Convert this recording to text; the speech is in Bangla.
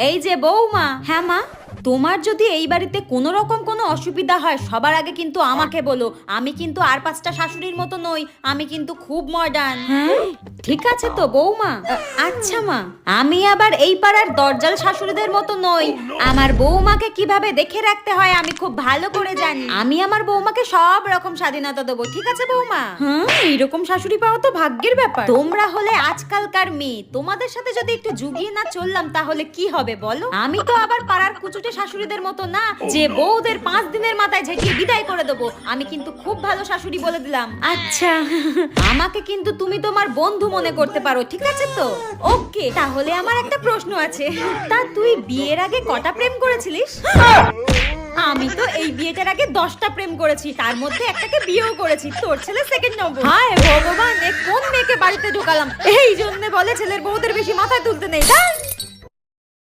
এই যে বৌমা। হ্যাঁ মা, তোমার যদি এই বাড়িতে কোনো রকম কোনো অসুবিধা হয় সবার আগে কিন্তু আমাকে বলো। আমি কিন্তু আর 5টা শাশুড়ির মতো নই, আমি কিন্তু খুব মডার্ন। হ্যাঁ ঠিক আছে তো বৌমা। আচ্ছা মা, আমি আবার এই পাড়ার দরজাল শাশুড়িদের মতো নই। আমার বৌমাকে কিভাবে দেখে রাখতে হয় আমি খুব ভালো করে জানি। আমি আমার বৌমাকে সব রকম স্বাধীনতা দেবো, ঠিক আছে বৌমা? হ্যাঁ, এইরকম শাশুড়ি পাওয়া তো ভাগ্যের ব্যাপার। তোমরা হলে আজকালকার মেয়ে, তোমাদের সাথে যদি একটু জুগিয়ে না চললাম তাহলে কি হবে বলো? আমি তো আবার পাড়ার কুচুটে শাশুড়িদের মতো না যে বউদের 5 দিনের মাথায় ঝেঁটিয়ে বিদায় করে দেবো। আমি কিন্তু খুব ভালো শাশুড়ি বলে দিলাম। আচ্ছা, আমাকে কিন্তু তুমি তোমার বন্ধু মনে করতে পারো, ঠিক আছে তো? ওকে, তাহলে আমার একটা প্রশ্ন আছে। তা তুই বিয়ের আগে কটা প্রেম করেছিলিস? আমি তো এই বিয়েটার আগে 10টা প্রেম করেছি, তার মধ্যে একটাকে বিয়েও করেছি। তোর ছেলে সেকেন্ড নম্বর। হায় ভগবান, কোন মেয়েকে বাড়িতে ঢোকালাম? এই জন্য বলে ছেলের বউদের বেশি মাথায় তুলতে নেই।